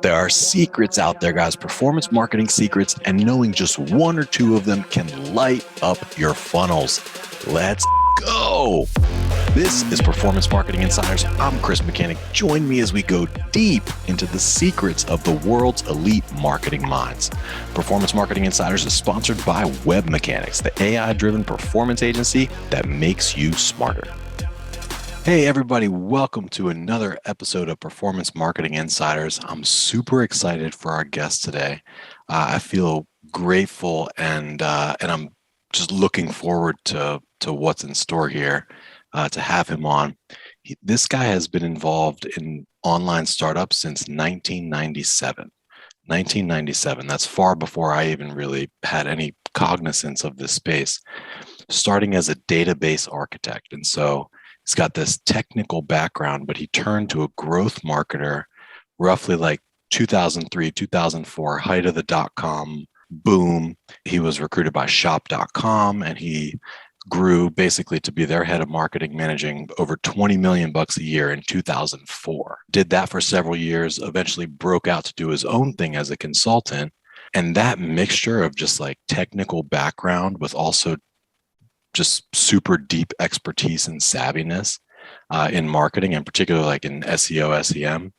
There are secrets out there, guys, performance marketing secrets, and knowing just one or two of them can light up your funnels. Let's go. This is Performance Marketing Insiders. I'm Chris Mechanic. Join me as we go deep into the secrets of the world's elite marketing minds. Performance Marketing Insiders is sponsored by Web Mechanics, the AI-driven performance agency that makes you smarter. Hey everybody, welcome to another episode of Performance Marketing Insiders. I'm super excited for our guest today. I feel grateful and I'm just looking forward to what's in store here to have him on. This guy has been involved in online startups since 1997. 1997, that's far before I even really had any cognizance of this space, starting as a database architect. And so he's got this technical background, but he turned to a growth marketer roughly like 2003, 2004, height of the dot-com boom. He was recruited by shop.com and he grew basically to be their head of marketing, managing over 20 million bucks a year in 2004. Did that for several years, eventually broke out to do his own thing as a consultant. And that mixture of just like technical background with also just super deep expertise and savviness in marketing, and particularly like in SEO, SEM,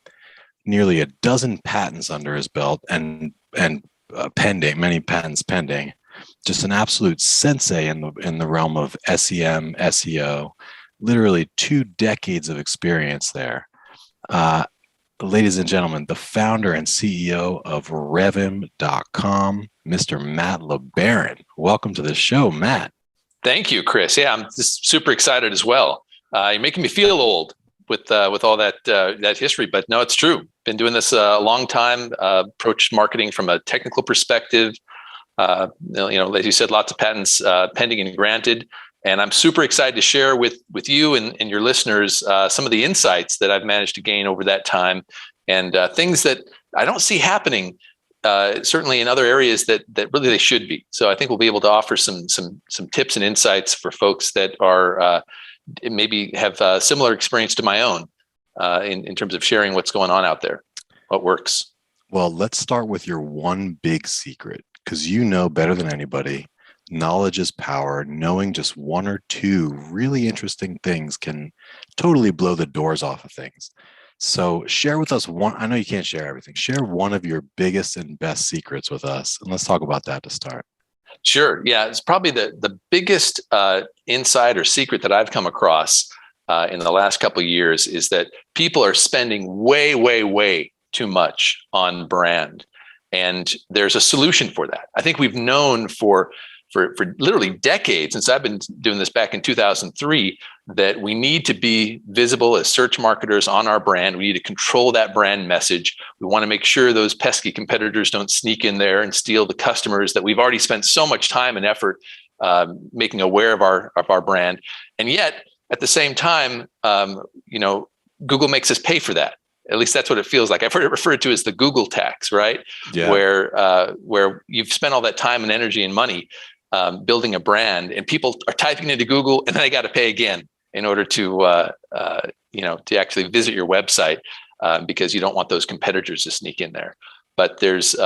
nearly a dozen patents under his belt and pending, many patents pending. Just an absolute sensei in the realm of SEM, SEO, literally 2 decades of experience there. Ladies and gentlemen, the founder and CEO of Revvim.com, Mr. Matt LeBaron. Welcome to the show, Matt. Thank you, Chris. Yeah, I'm just super excited as well. You're making me feel old with all that history, but no, it's true. Been doing this a long time. Approached marketing from a technical perspective. As you said, lots of patents pending and granted, and I'm super excited to share with you and your listeners some of the insights that I've managed to gain over that time, and things that I don't see happening. Certainly in other areas that really they should be. So I think we'll be able to offer some tips and insights for folks that are maybe have similar experience to my own in terms of sharing what's going on out there, what works. Well, let's start with your one big secret, because you know better than anybody, knowledge is power. Knowing just one or two really interesting things can totally blow the doors off of things. So share with us one, I know you can't share everything. Share one of your biggest and best secrets with us. And let's talk about that to start. Sure. Yeah, it's probably the biggest insight or secret that I've come across in the last couple of years is that people are spending way, way, way too much on brand. And there's a solution for that. I think we've known for literally decades, since I've been doing this back in 2003, that we need to be visible as search marketers on our brand. We need to control that brand message. We want to make sure those pesky competitors don't sneak in there and steal the customers that we've already spent so much time and effort making aware of our brand. And yet, at the same time, Google makes us pay for that. At least that's what it feels like. I've heard it referred to as the Google tax, right? Yeah. Where you've spent all that time and energy and money building a brand, and people are typing into Google, and then they got to pay again in order to actually visit your website because you don't want those competitors to sneak in there. But there's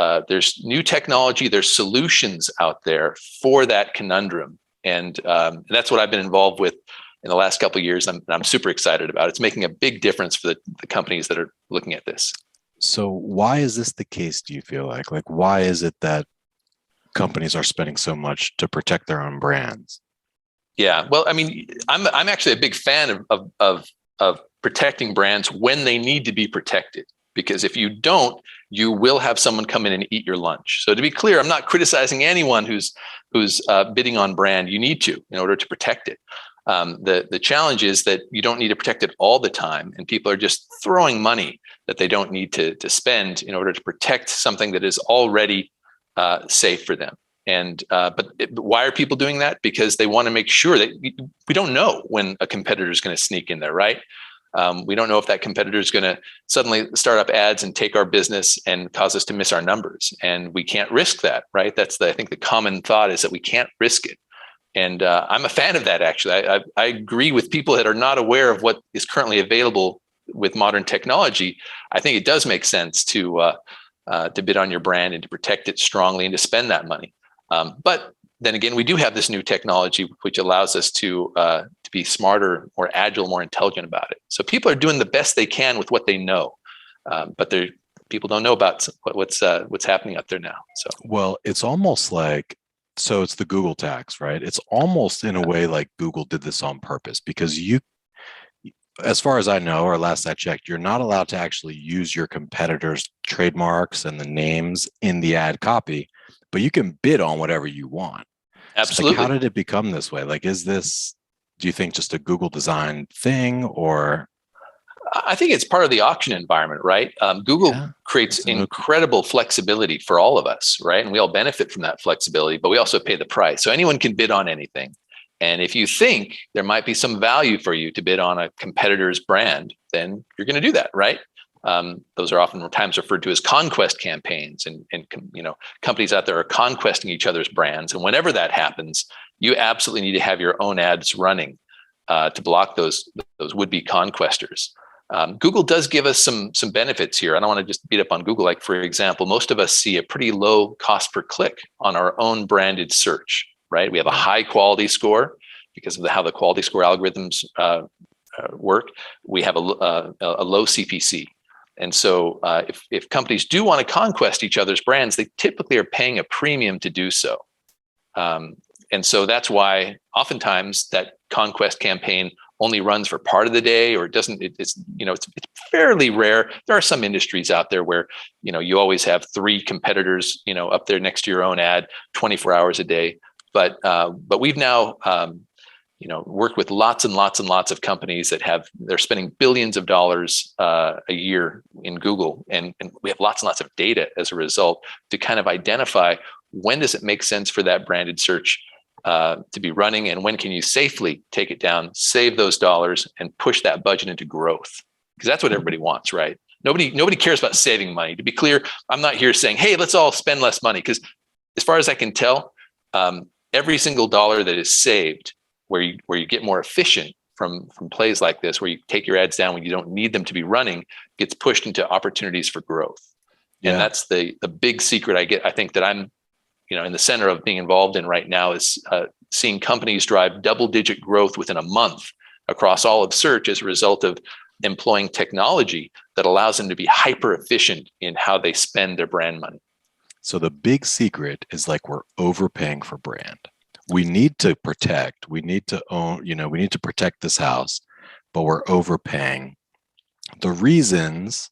new technology, there's solutions out there for that conundrum, and that's what I've been involved with in the last couple of years. I'm super excited about it. It's making a big difference for the companies that are looking at this. So why is this the case, do you feel like? Like, why is it that companies are spending so much to protect their own brands? Yeah, well, I mean, I'm actually a big fan of protecting brands when they need to be protected, because if you don't, you will have someone come in and eat your lunch. So to be clear, I'm not criticizing anyone who's bidding on brand. You need to in order to protect it. The challenge is that you don't need to protect it all the time, and people are just throwing money that they don't need to spend in order to protect something that is already safe for them. And but why are people doing that? Because they want to make sure that we don't know when a competitor is going to sneak in there, right? We don't know if that competitor is going to suddenly start up ads and take our business and cause us to miss our numbers, and we can't risk that, right? I think the common thought is that we can't risk it. And I'm a fan of that, actually. I agree with people that are not aware of what is currently available with modern technology, I think it does make sense to bid on your brand and to protect it strongly and to spend that money. But then again, we do have this new technology which allows us to be smarter, more agile, more intelligent about it. So people are doing the best they can with what they know, but people don't know about what's happening out there now. So well, it's almost like, so it's the Google tax, right? It's almost in a way like Google did this on purpose, because as far as I know, or last I checked, you're not allowed to actually use your competitors' trademarks and the names in the ad copy, but you can bid on whatever you want. absolutely. So like, how did it become this way? Like, is this, do you think, just a Google design thing, or? I think it's part of the auction environment, right? Google creates incredible flexibility for all of us, right? And we all benefit from that flexibility, but we also pay the price. So anyone can bid on anything. And if you think there might be some value for you to bid on a competitor's brand, then you're going to do that, right? Those are oftentimes referred to as conquest campaigns, and companies out there are conquesting each other's brands. And whenever that happens, you absolutely need to have your own ads running to block those would-be conquesters. Google does give us some benefits here. I don't want to just beat up on Google. Like, for example, most of us see a pretty low cost per click on our own branded search, right? We have a high quality score because of how the quality score algorithms work. We have a low CPC. And so if companies do want to conquest each other's brands, they typically are paying a premium to do so. And so that's why oftentimes that conquest campaign only runs for part of the day, or it's fairly rare. There are some industries out there where, you always have 3 competitors, up there next to your own ad 24 hours a day. But we've now, worked with lots and lots and lots of companies that they're spending billions of dollars a year in Google. And we have lots and lots of data as a result to kind of identify when does it make sense for that branded search to be running, and when can you safely take it down, save those dollars, and push that budget into growth? Because that's what everybody wants, right? Nobody cares about saving money. To be clear, I'm not here saying, hey, let's all spend less money, because as far as I can tell, every single dollar that is saved where you get more efficient from plays like this, where you take your ads down when you don't need them to be running, gets pushed into opportunities for growth. Yeah. And that's the big secret I think that I'm in the center of being involved in right now, is seeing companies drive double-digit growth within a month across all of search as a result of employing technology that allows them to be hyper efficient in how they spend their brand money. So the big secret is, like, we're overpaying for brand. We need to protect, we need to own, we need to protect this house, but we're overpaying. The reasons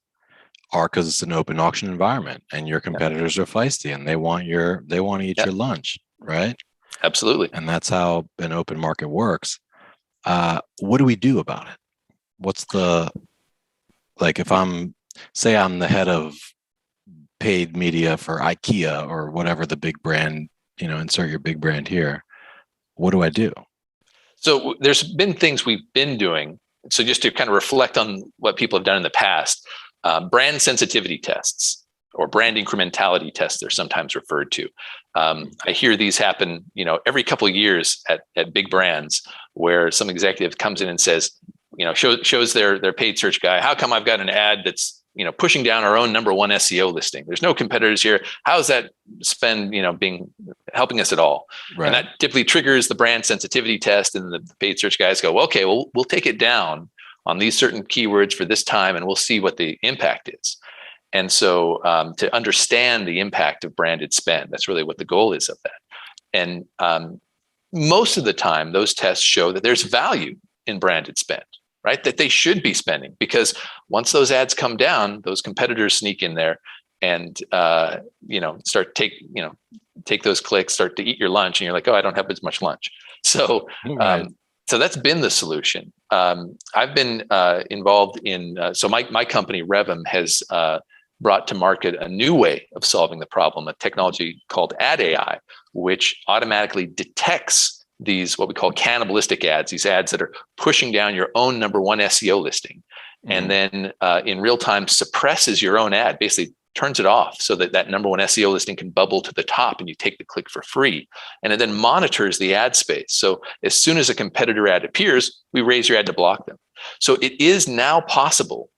are because it's an open auction environment and your competitors are feisty and they want to eat your lunch, right? Absolutely. And that's how an open market works. What do we do about it? What's if I'm the head of paid media for IKEA or whatever the big brand, insert your big brand here, what do I do? So there's been things we've been doing. So just to kind of reflect on what people have done in the past, brand sensitivity tests, or brand incrementality tests, they're sometimes referred to. I hear these happen, every couple of years at big brands, where some executive comes in and says, shows their paid search guy, how come I've got an ad that's, pushing down our own number 1 SEO listing? There's no competitors here. How's that spend, helping us at all? Right. And that typically triggers the brand sensitivity test, and the paid search guys go, well, okay, well, we'll take it down on these certain keywords for this time, and we'll see what the impact is. And so to understand the impact of branded spend, that's really what the goal is of that. And most of the time, those tests show that there's value in branded spend, right? That they should be spending, because once those ads come down, those competitors sneak in there and start take those clicks, start to eat your lunch, and you're like, oh, I don't have as much lunch. So right. So that's been the solution. I've been involved in, so my company, Revvim, has brought to market a new way of solving the problem, a technology called Ad AI, which automatically detects these, what we call cannibalistic ads, these ads that are pushing down your own number 1 SEO listing. And then in real time suppresses your own ad, basically turns it off so that that number one SEO listing can bubble to the top and you take the click for free. And it then monitors the ad space. So as soon as a competitor ad appears, we raise your ad to block them. So it is now possible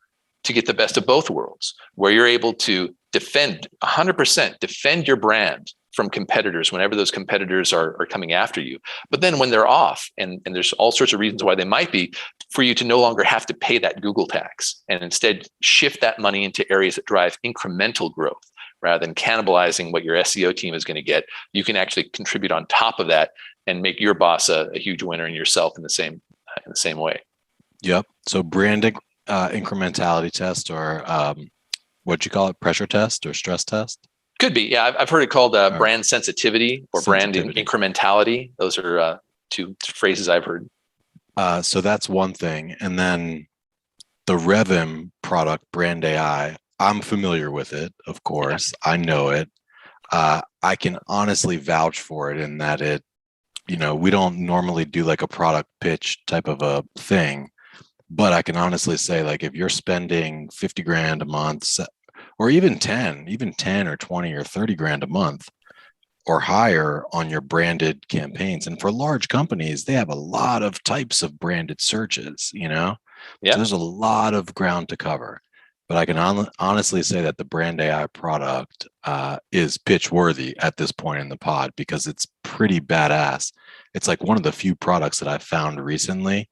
to get the best of both worlds, where you're able to defend 100%, defend your brand from competitors whenever those competitors are coming after you. But then when they're off, and there's all sorts of reasons why they might be, for you to no longer have to pay that Google tax and instead shift that money into areas that drive incremental growth rather than cannibalizing what your SEO team is going to get. You can actually contribute on top of that and make your boss a huge winner and yourself in the same way. Yep. So branding incrementality test, or what'd you call it? Pressure test or stress test? Could be. Yeah. I've heard it called brand sensitivity or brand incrementality. Those are two phrases I've heard. So that's one thing. And then the Revvim product, Brand AI, I'm familiar with it, of course. Yeah. I know it. I can honestly vouch for it in that it, we don't normally do like a product pitch type of a thing, but I can honestly say, like, if you're spending 50 grand a month, or even 10 or 20 or 30 grand a month or higher on your branded campaigns. And for large companies, they have a lot of types of branded searches, Yeah. So there's a lot of ground to cover. But I can honestly say that the Brand AI product is pitch worthy at this point in the pod, because it's pretty badass. It's like one of the few products that I've found recently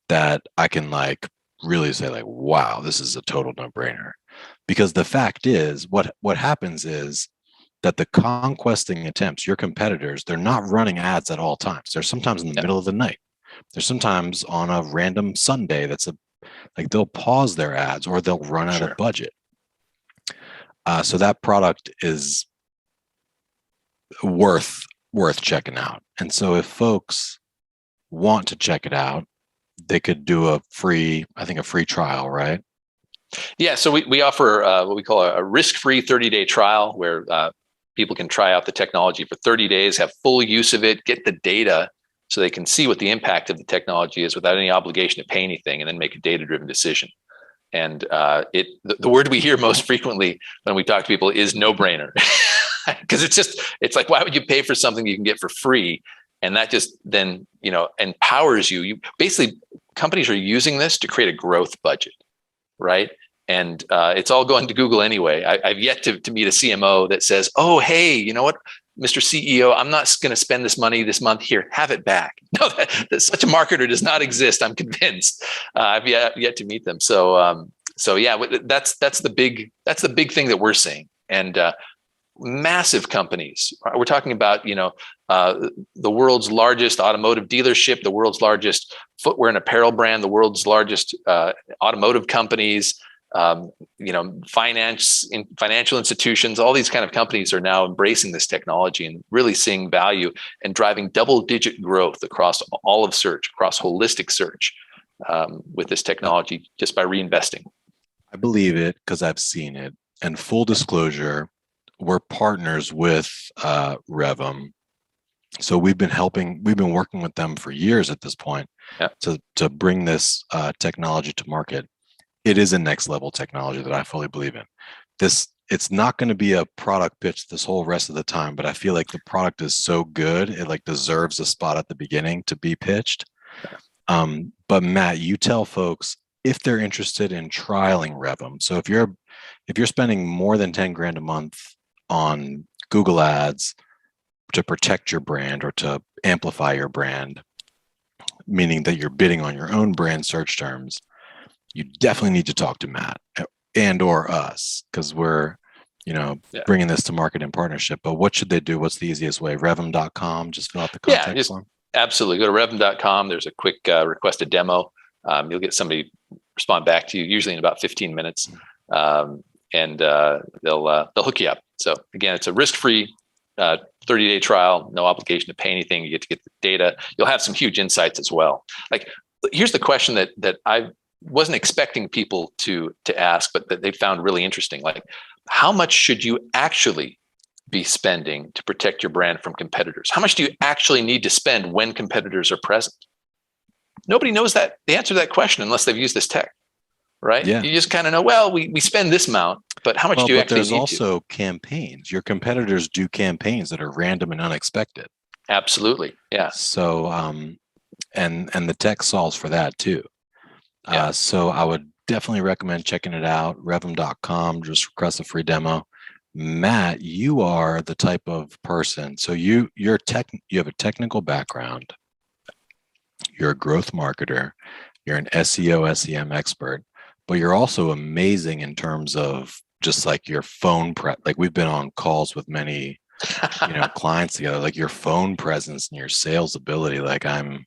that I can like really say like, wow, this is a total no-brainer. Because the fact is, what happens is that the conquesting attempts, your competitors, they're not running ads at all times. They're sometimes in the middle of the night. They're sometimes on a random Sunday. Like they'll pause their ads or they'll run out of budget. So that product is worth checking out. And so if folks want to check it out, they could do a free trial, right? Yeah, so we offer what we call a risk-free 30-day trial, where people can try out the technology for 30 days, have full use of it, get the data so they can see what the impact of the technology is without any obligation to pay anything, and then make a data-driven decision. And the word we hear most frequently when we talk to people is no-brainer, because it's like, why would you pay for something you can get for free? And that just then empowers you. You basically, companies are using this to create a growth budget, right? And it's all going to Google anyway. I've yet to meet a CMO that says, "Oh, hey, you know what, Mr. CEO, I'm not going to spend this money this month. Here, have it back." No, that such a marketer does not exist. I'm convinced. I've yet to meet them. So yeah, that's the big thing that we're seeing. And massive companies. We're talking about the world's largest automotive dealership, the world's largest footwear and apparel brand, the world's largest automotive companies. Financial institutions, all these kind of companies are now embracing this technology and really seeing value and driving double-digit growth across all of search, across holistic search, with this technology, just by reinvesting. I believe it because I've seen it. And full disclosure, we're partners with Revvim. So we've been working with them for years at this point to bring this technology to market. It is a next level technology that I fully believe in. It's not going to be a product pitch this whole rest of the time, but I feel like the product is so good, it like deserves a spot at the beginning to be pitched. But Matt, you tell folks if they're interested in trialing Revvim. So if you're spending more than 10 grand a month on Google ads to protect your brand or to amplify your brand, meaning that you're bidding on your own brand search terms, you definitely need to talk to Matt and or us, because we're, bringing this to market in partnership. But what should they do? What's the easiest way? Revvim.com, just fill out the contact form. Absolutely. Go to Revvim.com. There's a quick request a demo. You'll get somebody respond back to you, usually in about 15 minutes. And they'll hook you up. So again, it's a risk-free 30-day trial, no obligation to pay anything. You get to get the data. You'll have some huge insights as well. Like, here's the question that I wasn't expecting people to ask, but that they found really interesting. Like, how much should you actually be spending to protect your brand from competitors? How much do you actually need to spend when competitors are present? Nobody knows the answer to that question unless they've used this tech, right? Yeah. You just kind of know, well, we spend this amount, But how much Well, do you but actually there's need also campaigns. Your competitors do campaigns that are random and unexpected. to? Absolutely. Yeah. So, and the tech solves for that too. Yeah. So I would definitely recommend checking it out. Revvim.com. Just request a free demo. Matt, you are the type of person. So you have a technical background. You're a growth marketer. You're an SEO, SEM expert, but you're also amazing in terms of just like your phone prep. Like we've been on calls with many, clients together. Like your phone presence and your sales ability. Like I'm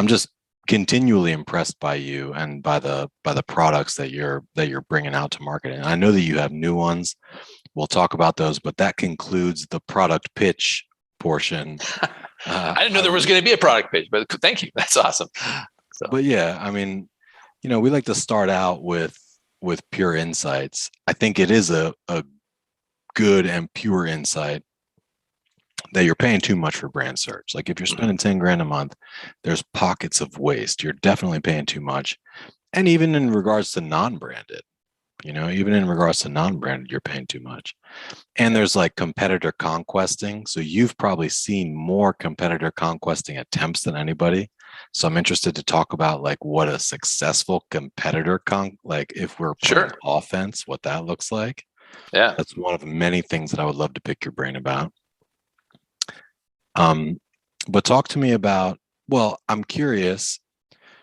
just continually impressed by you and by the products that you're bringing out to market. And I know that you have new ones. We'll talk about those, but that concludes the product pitch portion. I didn't know there was going to be a product pitch, but thank you. That's awesome. So. But yeah, I mean, we like to start out with pure insights. I think it is a good and pure insight that you're paying too much for brand search. Like if you're spending 10 grand a month, there's pockets of waste. You're definitely paying too much. And even in regards to non-branded, you're paying too much. And there's like competitor conquesting. So you've probably seen more competitor conquesting attempts than anybody. So I'm interested to talk about like what a successful competitor like if we're playing offense, what that looks like. Yeah. That's one of many things that I would love to pick your brain about. But talk to me about, well, I'm curious.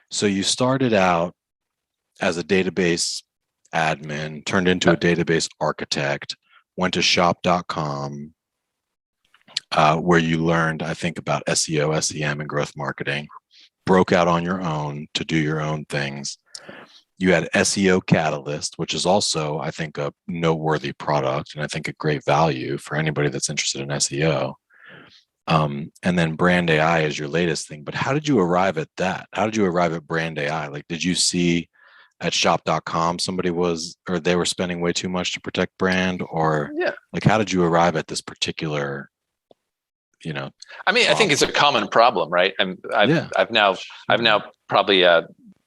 So you started out as a database admin, turned into a database architect, went to shop.com, where you learned, I think, about SEO, SEM, and growth marketing, broke out on your own to do your own things. You had SEO Catalyst, which is also, I think, a noteworthy product and I think a great value for anybody that's interested in SEO. And then Brand AI is your latest thing. But how did you arrive at that? How did you arrive at Brand AI? Like, did you see at shop.com they were spending way too much to protect brand? Or like, how did you arrive at this particular, I mean, problem? I think it's a common problem, right? I've now probably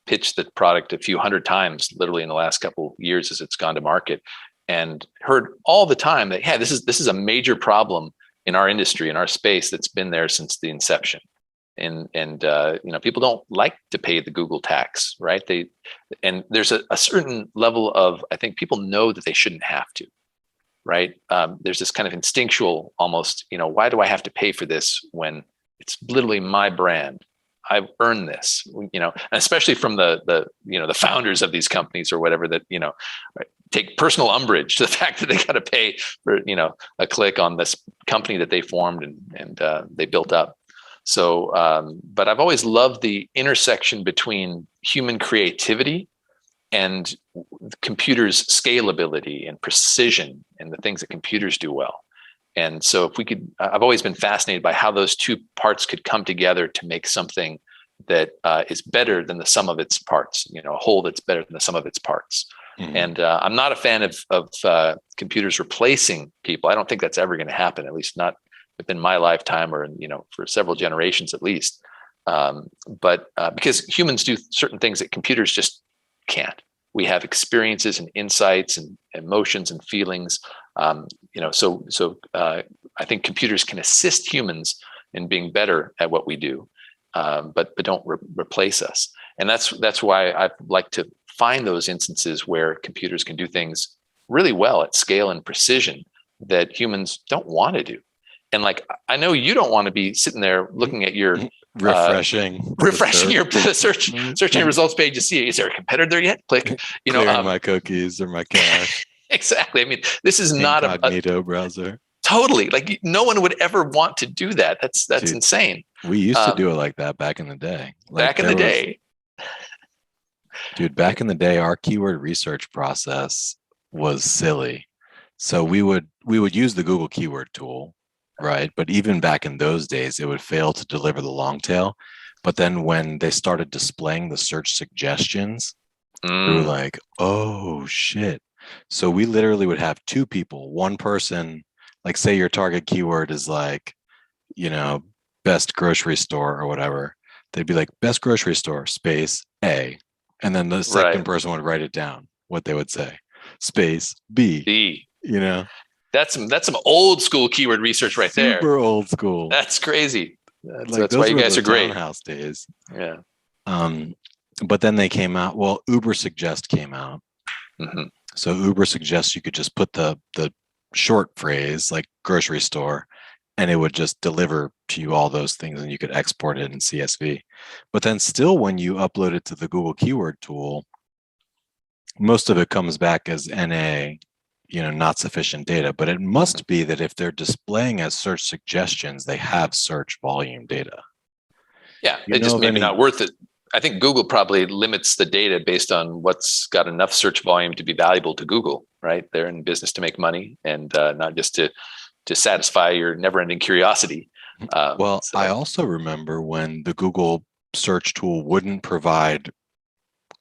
pitched the product a few hundred times, literally in the last couple of years as it's gone to market, and heard all the time that, this is a major problem in our industry, in our space, that's been there since the inception. And people don't like to pay the Google tax, right? And there's a certain level of, I think people know that they shouldn't have to, right? There's this kind of instinctual almost, why do I have to pay for this when it's literally my brand? I've earned this, and especially from the founders of these companies or whatever that, take personal umbrage to the fact that they got to pay for, a click on this company that they formed and they built up. So, but I've always loved the intersection between human creativity and computers' scalability and precision and the things that computers do well. And so if we could, I've always been fascinated by how those two parts could come together to make something that is better than the sum of its parts, a whole that's better than the sum of its parts. Mm-hmm. And I'm not a fan of computers replacing people. I don't think that's ever going to happen, at least not within my lifetime or, for several generations at least. But because humans do certain things that computers just can't. We have experiences and insights and emotions and feelings. So I think computers can assist humans in being better at what we do, but don't replace us. And that's why I like to find those instances where computers can do things really well at scale and precision that humans don't want to do. And like, I know you don't want to be sitting there looking at your refreshing your search engine results page to see, is there a competitor there yet? Click, clearing my cookies or my cache. Exactly. I mean, this is not incognito browser. Totally. Like no one would ever want to do that. That's Dude, insane. We used to do it like that back in the day. Back in the day, our keyword research process was silly. So we would use the Google keyword tool. Right. But even back in those days, it would fail to deliver the long tail. But then when they started displaying the search suggestions, we were like, oh, shit. So we literally would have two people, one person, like say your target keyword is like, best grocery store or whatever. They'd be like best grocery store space A. And then the second person would write it down, what they would say. space B. B. You know, That's some old school keyword research right there. super old school. That's crazy. Like That's why those you were guys the are great. townhouse days. Yeah. But then they came out. Well, Uber Suggest came out. Mm-hmm. So Uber Suggest you could just put the short phrase like grocery store, and it would just deliver to you all those things, and you could export it in CSV. But then still, when you upload it to the Google Keyword Tool, most of it comes back as NA, not sufficient data. But it must be that if they're displaying as search suggestions, they have search volume data. Yeah, it's just maybe not worth it. I think Google probably limits the data based on what's got enough search volume to be valuable to Google, right? They're in business to make money and not just to satisfy your never-ending curiosity. I also remember when the Google search tool wouldn't provide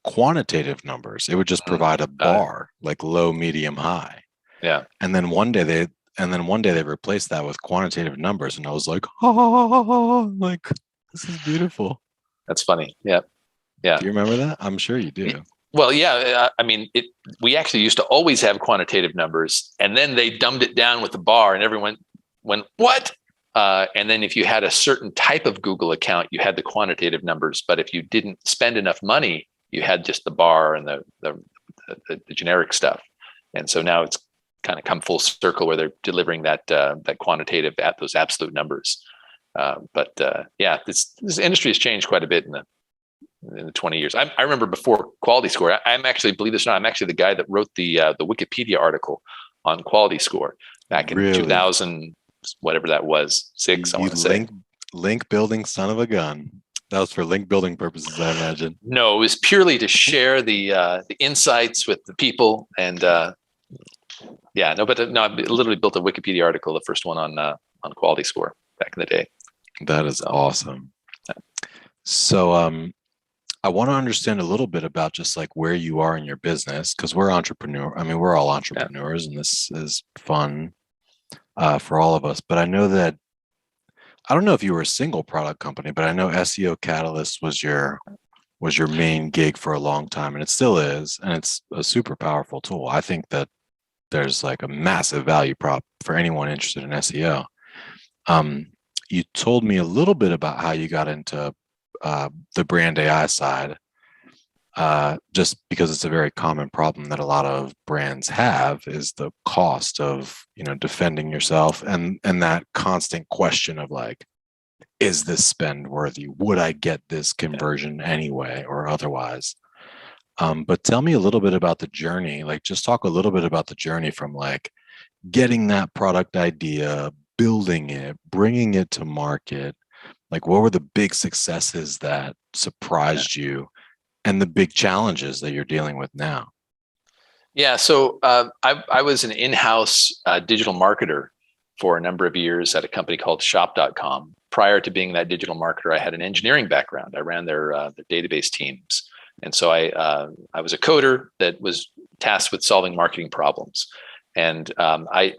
quantitative numbers. It would just provide a bar, like low, medium, high. Yeah. And then one day they replaced that with quantitative numbers, and I was like, oh, like this is beautiful. That's funny. Yeah. Yeah. Do you remember that? I'm sure you do. Well, yeah. I mean, we actually used to always have quantitative numbers, and then they dumbed it down with the bar, and everyone went, what? And then if you had a certain type of Google account, you had the quantitative numbers. But if you didn't spend enough money, you had just the bar and the generic stuff. And so now it's kind of come full circle where they're delivering that quantitative at those absolute numbers. Yeah, this industry has changed quite a bit in the 20 years. I remember before Quality Score. I'm actually, believe this or not, I'm actually the guy that wrote the Wikipedia article on Quality Score back in 2000, whatever that was, 6. I want to say link building, son of a gun. That was for link building purposes, I imagine. No, it was purely to share the insights with the people. And I literally built a Wikipedia article, the first one on Quality Score back in the day. That is awesome. So I want to understand a little bit about just like where you are in your business, because we're we're all entrepreneurs, and this is fun for all of us. But I know that, I don't know if you were a single product company, but I know SEO Catalyst was your main gig for a long time, and it still is, and it's a super powerful tool. I think that there's like a massive value prop for anyone interested in SEO. You told me a little bit about how you got into the brand AI side, just because it's a very common problem that a lot of brands have, is the cost of defending yourself and that constant question of like, is this spend worthy? Would I get this conversion anyway or otherwise? But tell me a little bit about the journey. Like, just talk a little bit about the journey from like getting that product idea, building it, bringing it to market. Like, what were the big successes that surprised you, and the big challenges that you're dealing with now? Yeah, so I was an in-house digital marketer for a number of years at a company called shop.com. Prior to being that digital marketer, I had an engineering background. I ran their database teams. And so I was a coder that was tasked with solving marketing problems. And I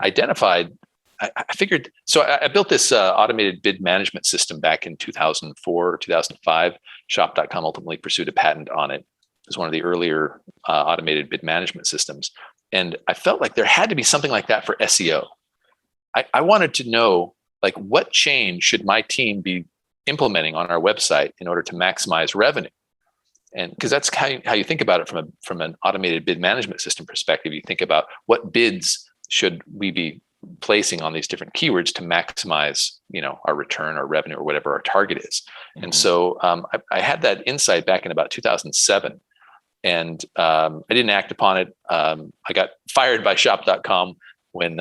figured, so I built this automated bid management system back in 2004 or 2005. Shop.com ultimately pursued a patent on it. It was one of the earlier automated bid management systems. And I felt like there had to be something like that for SEO. I wanted to know, like, what change should my team be implementing on our website in order to maximize revenue? And because that's how you think about it from an automated bid management system perspective. You think about what bids should we be placing on these different keywords to maximize, our return or revenue or whatever our target is. Mm-hmm. And so I had that insight back in about 2007, and I didn't act upon it. I got fired by shop.com when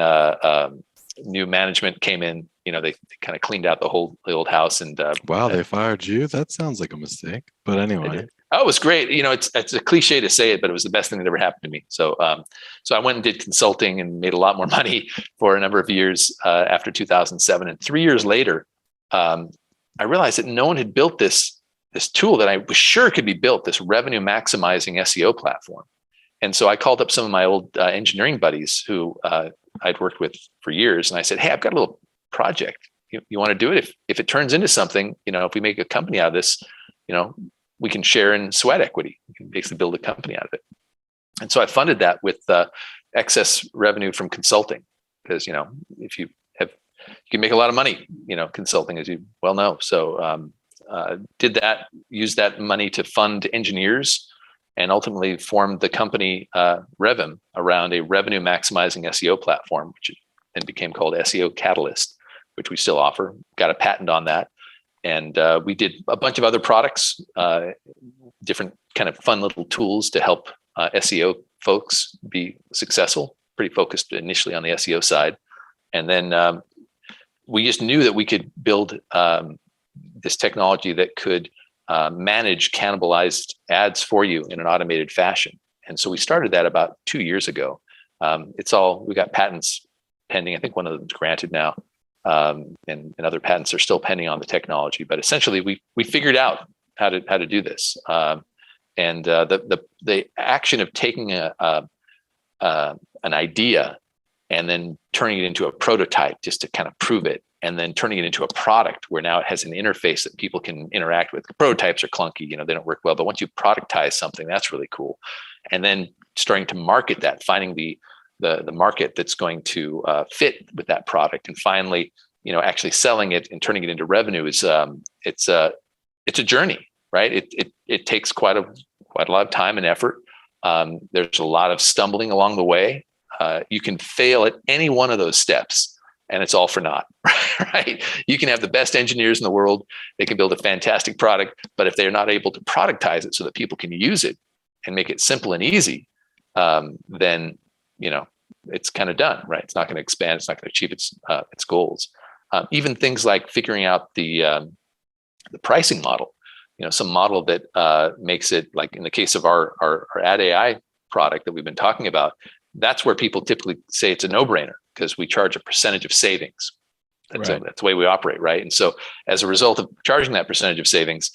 new management came in. They kind of cleaned out the old house. And wow, they fired you? That sounds like a mistake. But anyway. Oh, it was great. It's a cliche to say it, but it was the best thing that ever happened to me. So I went and did consulting and made a lot more money for a number of years after 2007. And 3 years later, I realized that no one had built this tool that I was sure could be built, this revenue maximizing SEO platform. And so I called up some of my old engineering buddies who I'd worked with for years. And I said, hey, I've got a little project. You want to do it? If it turns into something, if we make a company out of this, we can share in sweat equity. We can basically build a company out of it. And so I funded that with excess revenue from consulting, because, if you can make a lot of money, consulting, as you well know. So did that, used that money to fund engineers, and ultimately formed the company Revvim around a revenue maximizing SEO platform, which then became called SEO Catalyst, which we still offer. Got a patent on that. And we did a bunch of other products, different kind of fun little tools to help SEO folks be successful, pretty focused initially on the SEO side. And then we just knew that we could build this technology that could manage cannibalized ads for you in an automated fashion. And so we started that about 2 years ago. We got patents pending. I think one of them's granted now. And other patents are still pending on the technology, but essentially we figured out how to do this. And the action of taking an idea and then turning it into a prototype just to kind of prove it, and then turning it into a product where now it has an interface that people can interact with. The prototypes are clunky, they don't work well, but once you productize something, that's really cool. And then starting to market that, finding the market that's going to fit with that product, and finally, actually selling it and turning it into revenue is it's a journey, right? It takes quite a lot of time and effort. There's a lot of stumbling along the way. You can fail at any one of those steps, and it's all for naught, right? You can have the best engineers in the world. They can build a fantastic product, but if they're not able to productize it so that people can use it and make it simple and easy, then it's kind of done, right? It's not going to expand. It's not going to achieve its goals. Even things like figuring out the pricing model, some model that makes it, like in the case of our ad AI product that we've been talking about, that's where people typically say it's a no-brainer, because we charge a percentage of savings. That's the way we operate, right? And so as a result of charging that percentage of savings,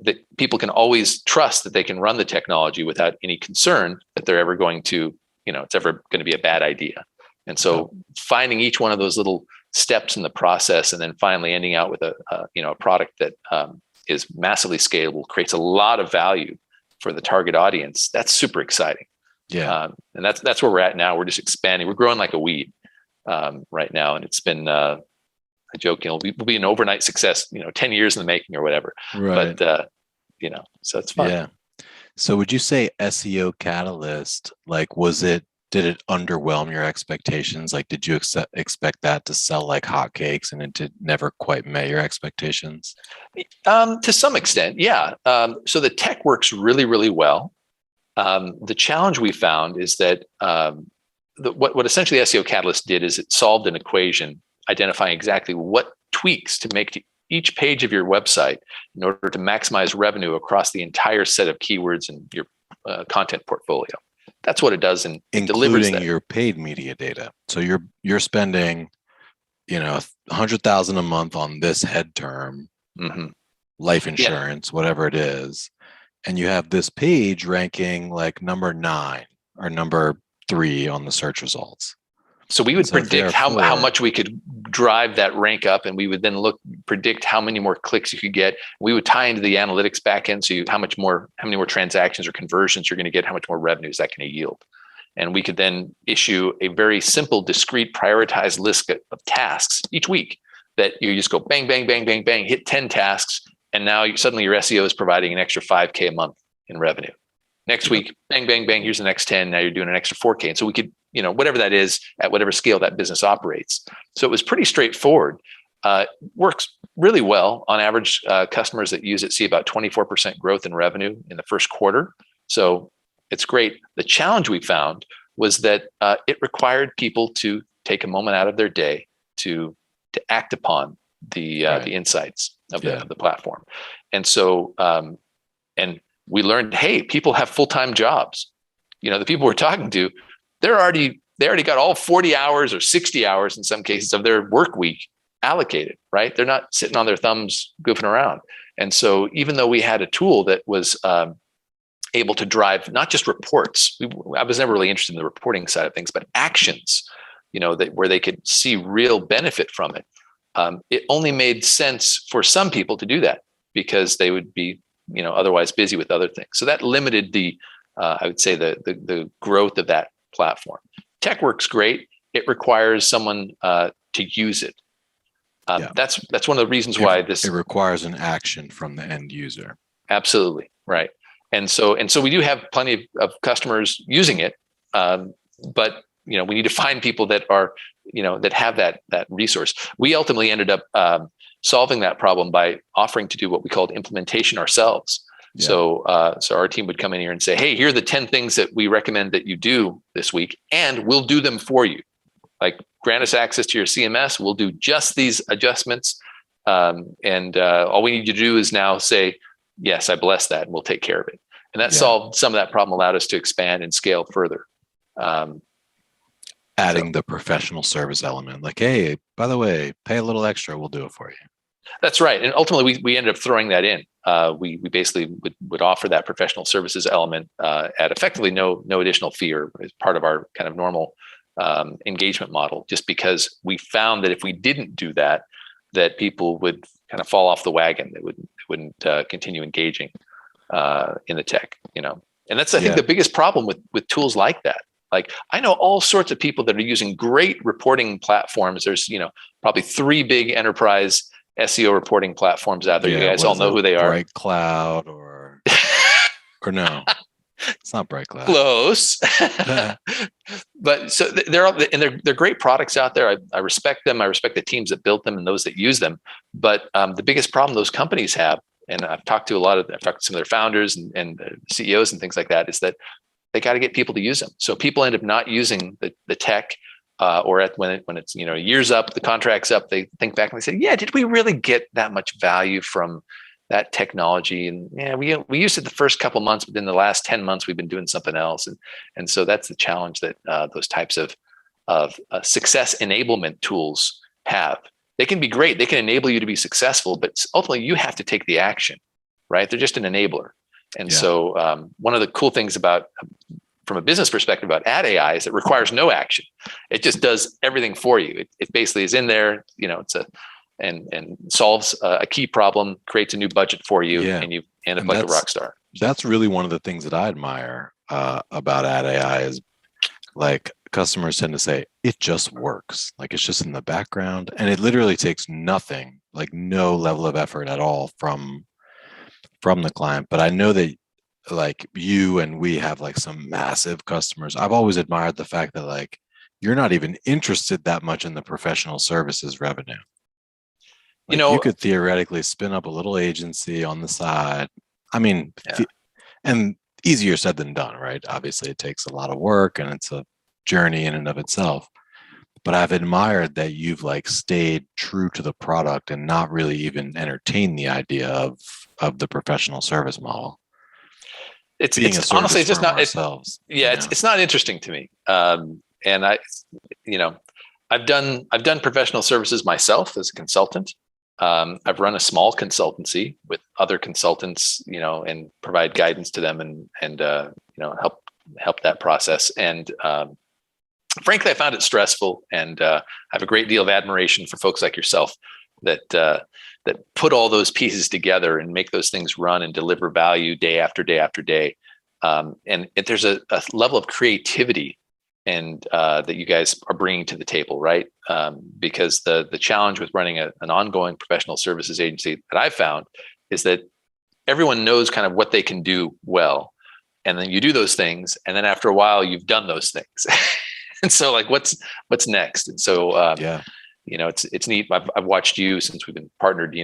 that people can always trust that they can run the technology without any concern that they're ever going to, it's ever going to be a bad idea. And so finding each one of those little steps in the process, and then finally ending out with a product that is massively scalable, creates a lot of value for the target audience. That's super exciting. Yeah. And that's where we're at now. We're just expanding. We're growing like a weed right now. And it's been a joke, we'll be an overnight success, 10 years in the making or whatever. Right. But, so it's fun. Yeah. So would you say SEO Catalyst, did it underwhelm your expectations? Like, did you expect that to sell like hotcakes, and it did never quite met your expectations? To some extent, yeah. So the tech works really, really well. The challenge we found is that what essentially SEO Catalyst did is it solved an equation identifying exactly what tweaks to make to each page of your website in order to maximize revenue across the entire set of keywords in your content portfolio. That's what it does, and it delivers that. Including your paid media data. So you're spending, $100,000 a month on this head term, life insurance, whatever it is, and you have this page ranking like number 9 or number 3 on the search results. So we would predict how much we could drive that rank up, and we would then predict how many more clicks you could get. We would tie into the analytics backend, so how many more transactions or conversions you're going to get, how much more revenue is that going to yield. And we could then issue a very simple, discrete, prioritized list of tasks each week that you just go bang, bang, bang, bang, bang, hit 10 tasks, and now suddenly your SEO is providing an extra $5K a month in revenue. Next week, bang, bang, bang, here's the next 10. Now you're doing an extra $4K. And so we could, whatever that is at whatever scale that business operates. So it was pretty straightforward. Works really well. On average, customers that use it see about 24% growth in revenue in the first quarter. So it's great. The challenge we found was that it required people to take a moment out of their day to act upon the insights of the platform. And so, and we learned, hey, people have full-time jobs. The people we're talking to, they already got all 40 hours or 60 hours in some cases of their work week allocated, right? They're not sitting on their thumbs goofing around. And so even though we had a tool that was able to drive not just reports, I was never really interested in the reporting side of things, but actions, where they could see real benefit from it. It only made sense for some people to do that because they would be, otherwise busy with other things. So that limited the I would say the growth of that platform. Tech works great. It requires someone to use it. That's one of the reasons why it requires an action from the end user. Absolutely right. And so we do have plenty of customers using it, but we need to find people that are that have that resource. We ultimately ended up solving that problem by offering to do what we called implementation ourselves. Yeah. So our team would come in here and say, hey, here are the 10 things that we recommend that you do this week, and we'll do them for you. Like, grant us access to your CMS. We'll do just these adjustments. And all we need you to do is now say, yes, I bless that, and we'll take care of it. And that solved some of that problem, allowed us to expand and scale further. Adding the professional service element, like, hey, by the way, pay a little extra, we'll do it for you. That's right. And ultimately, we ended up throwing that in. We basically would offer that professional services element at effectively no additional fee, or as part of our kind of normal engagement model, just because we found that if we didn't do that, that people would kind of fall off the wagon. They wouldn't continue engaging in the tech, And that's, I think, the biggest problem with tools like that. Like, I know all sorts of people that are using great reporting platforms. There's, probably 3 big enterprise SEO reporting platforms out there. You guys all know who they are. Bright Cloud or no, it's not Bright Cloud. Close. But so they're great products out there. I respect them. I respect the teams that built them and those that use them. But the biggest problem those companies have, and I've talked to some of their founders and CEOs and things like that, is that they got to get people to use them. So people end up not using the tech, or when it's years up, the contract's up, they think back and they say, yeah, did we really get that much value from that technology? And we used it the first couple months, but then the last 10 months we've been doing something else. And so that's the challenge that those types of success enablement tools have. They can be great. They can enable you to be successful, but ultimately you have to take the action, right? They're just an enabler. And so one of the cool things from a business perspective about ad AI is it requires no action. It just does everything for you. It basically is in there, and solves a key problem, creates a new budget for you, and you end up like a rock star. That's really one of the things that I admire about ad AI is, like, customers tend to say it just works. Like, it's just in the background, and it literally takes nothing, like no level of effort at all from the client. But I know that, like, you and we have like some massive customers. I've always admired the fact that, like, you're not even interested that much in the professional services revenue. Like, you could theoretically spin up a little agency on the side. I mean, and easier said than done, right? Obviously, it takes a lot of work and it's a journey in and of itself. But I've admired that you've, like, stayed true to the product and not really even entertained the idea of the professional service model. It's honestly, it's just not ourselves. It's not interesting to me. And I've done professional services myself as a consultant. I've run a small consultancy with other consultants, and provide guidance to them and help that process. And frankly, I found it stressful, and I have a great deal of admiration for folks like yourself that put all those pieces together and make those things run and deliver value day after day after day. And there's a level of creativity and that you guys are bringing to the table, right? Because the challenge with running an ongoing professional services agency that I've found is that everyone knows kind of what they can do well, and then you do those things, and then after a while, you've done those things, and so, like, what's next? And so, it's neat. I've watched you since we've been partnered,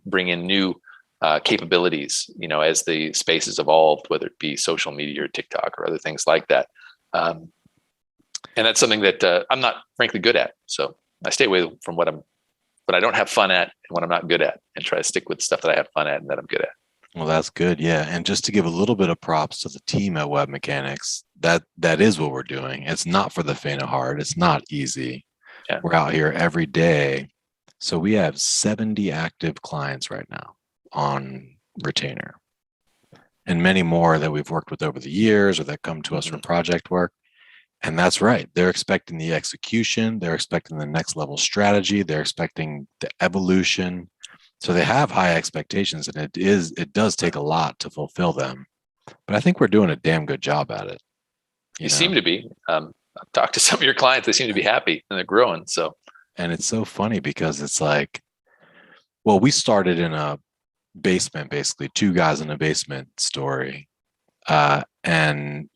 bring in new capabilities, as the space has evolved, whether it be social media or TikTok or other things like that. And that's something that I'm not frankly good at. So I stay away from what I don't have fun at and what I'm not good at, and try to stick with stuff that I have fun at and that I'm good at. Well, that's good. Yeah. And just to give a little bit of props to the team at Web Mechanics, that is what we're doing. It's not for the faint of heart. It's not easy. Yeah. We're out here every day. So we have 70 active clients right now on retainer, and many more that we've worked with over the years or that come to us for project work. And that's right. They're expecting the execution. They're expecting the next level strategy. They're expecting the evolution. So they have high expectations, and it does take a lot to fulfill them. But I think we're doing a damn good job at it. You Know? seem to be. I've talked to some of your clients. They seem to be happy and they're growing. So, and it's so funny because it's like, well, we started in a basement, basically two guys in a basement story, and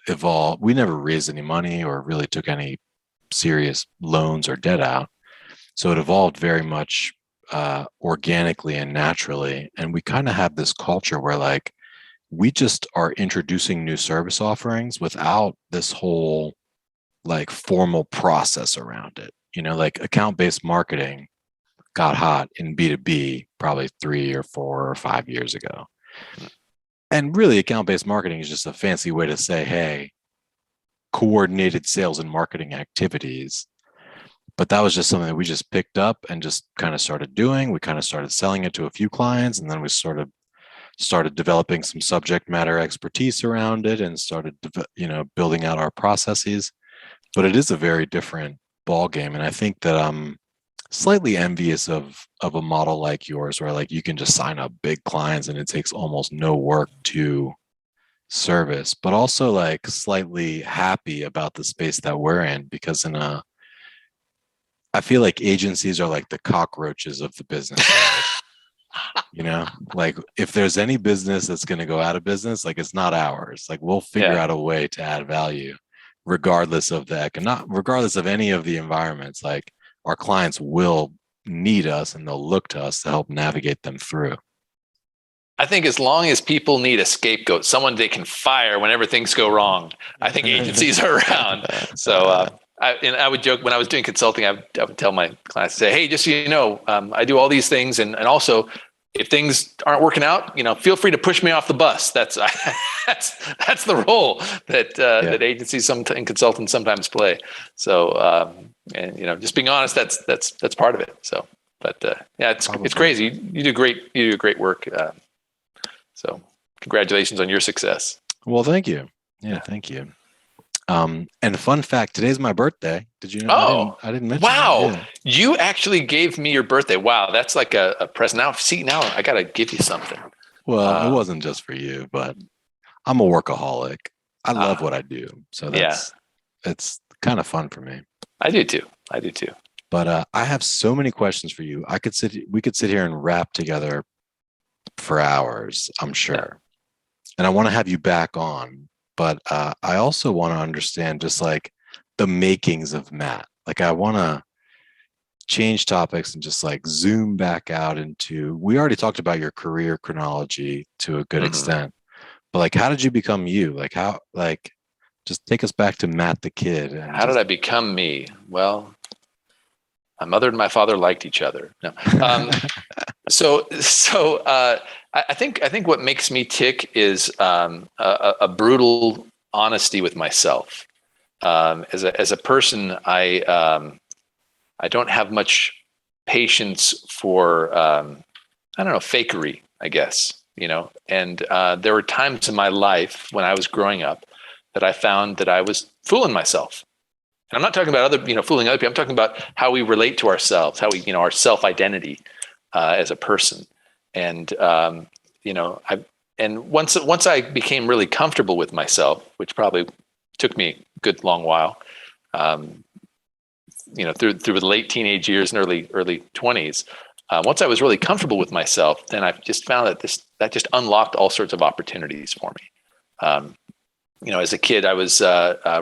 evolved. We never raised any money or really took any serious loans or debt out. So it evolved very much organically and naturally. And we kind of have this culture where like we just are introducing new service offerings without this whole like formal process around it. You know, like account-based marketing got hot in B2B probably 3 or 4 or 5 years ago. And really, account-based marketing is just a fancy way to say, hey, coordinated sales and marketing activities. But that was just something that we just picked up and just kind of started doing. We kind of started selling it to a few clients, and then we sort of started developing some subject matter expertise around it and started, building out our processes. But it is a very different ball game, and I think that I'm slightly envious of a model like yours, where like you can just sign up big clients and it takes almost no work to service, but also like slightly happy about the space that we're in, because I feel like agencies are like the cockroaches of the business world. Like if there's any business that's going to go out of business, like it's not ours. Like we'll figure out a way to add value regardless of regardless of any of the environments. Like our clients will need us and they'll look to us to help navigate them through. I think as long as people need a scapegoat, someone they can fire whenever things go wrong, I think agencies are around. So I would joke when I was doing consulting, I would tell my clients, say, hey, just so you know, I do all these things. And also, if things aren't working out, feel free to push me off the bus. That's the role that agencies and consultants sometimes play. So, just being honest, that's part of it. So, but it's crazy. You do great work. So congratulations on your success. Well, thank you. Yeah, thank you. And fun fact, today's my birthday. Did you know? Oh, I didn't mention wow. that. Yeah. You actually gave me your birthday. Wow. That's like a present. Now I got to give you something. Well, it wasn't just for you, but I'm a workaholic. I love what I do. So it's kind of fun for me. I do too. But I have so many questions for you. We could sit here and rap together for hours, I'm sure. Yeah. And I want to have you back on, but I also want to understand just like the makings of Matt. Like I want to change topics and just like zoom back out into, we already talked about your career chronology to a good extent, but like, how did you become you? Like just take us back to Matt the kid. How did I become me? Well, my mother and my father liked each other. No. So I think what makes me tick is a brutal honesty with myself. As a person, I don't have much patience for fakery, I guess. And there were times in my life when I was growing up that I found that I was fooling myself. And I'm not talking about fooling other people. I'm talking about how we relate to ourselves, how we, our self-identity as a person. And, once I became really comfortable with myself, which probably took me a good long while, through the late teenage years and early 20s, once I was really comfortable with myself, then I just found that just unlocked all sorts of opportunities for me. As a kid, I was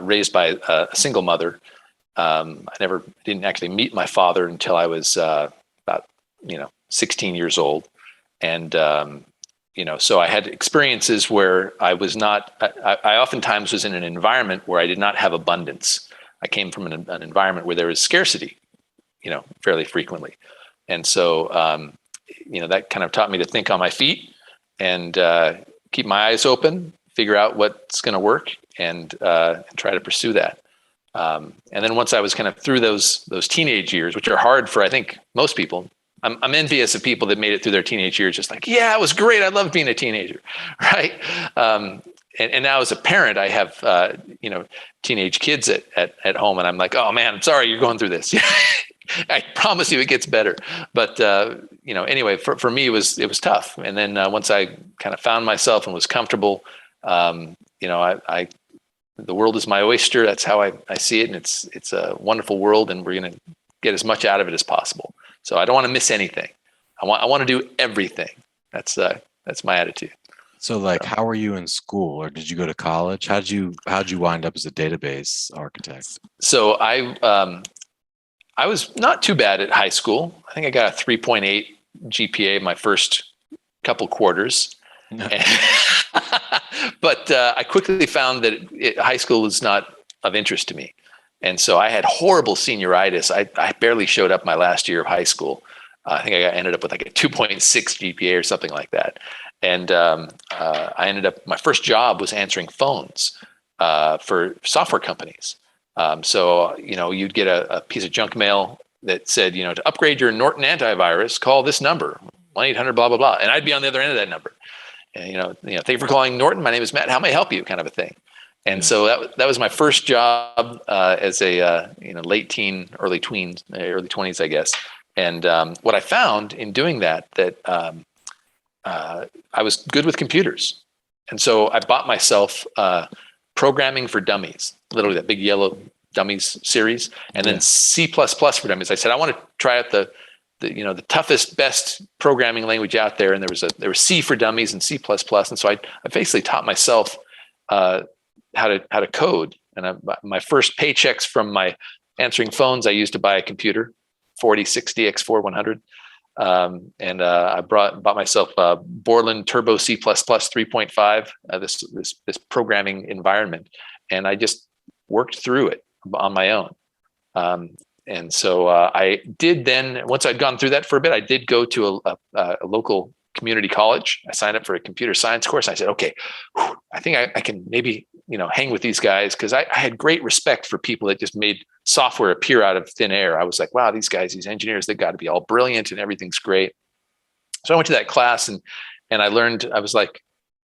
raised by a single mother. I didn't actually meet my father until I was about 16 years old, and so I had experiences where I was not. I oftentimes was in an environment where I did not have abundance. I came from an environment where there was scarcity, fairly frequently, and so that kind of taught me to think on my feet and keep my eyes open, figure out what's going to work, and try to pursue that. And then once I was kind of through those teenage years, which are hard for I think most people. I'm envious of people that made it through their teenage years, just like, yeah, it was great. I loved being a teenager, right? And now as a parent, I have teenage kids at home, and I'm like, oh man, I'm sorry you're going through this. I promise you it gets better. But anyway, for me it was tough. And then once I kind of found myself and was comfortable, The world is my oyster. That's how I see it. And it's a wonderful world, and we're going to get as much out of it as possible. So I don't want to miss anything. I want to do everything. That's my attitude. So like, how were you in school, or did you go to college? How'd you wind up as a database architect? So I was not too bad at high school. I think I got a 3.8 GPA my first couple quarters. But I quickly found that high school was not of interest to me. And so I had horrible senioritis. I barely showed up my last year of high school. I think I ended up with like a 2.6 GPA or something like that. And I ended up, my first job was answering phones for software companies. So, you'd get a piece of junk mail that said, to upgrade your Norton antivirus, call this number, 1-800 blah, blah, blah. And I'd be on the other end of that number. And, thank you for calling Norton. My name is Matt. How may I help you? Kind of a thing. And so that was my first job as a late teen, early 20s, I guess. And what I found in doing that I was good with computers. And so I bought myself Programming for Dummies, literally that big yellow Dummies series, and then C++ for Dummies. I said, I want to try out the toughest, best programming language out there. And there was C for Dummies and C++. And so I basically taught myself how to code. And my first paychecks from my answering phones, I used to buy a computer, 4060 X4 100. And I bought myself Borland Turbo C++ 3.5, this programming environment, and I just worked through it on my own. And so I did then, once I'd gone through that for a bit, I did go to a local community college. I signed up for a computer science course. I said, okay, I think I can maybe hang with these guys, because I had great respect for people that just made software appear out of thin air. I was like, wow, these guys, these engineers, they've got to be all brilliant and everything's great. So I went to that class and I learned, I was like,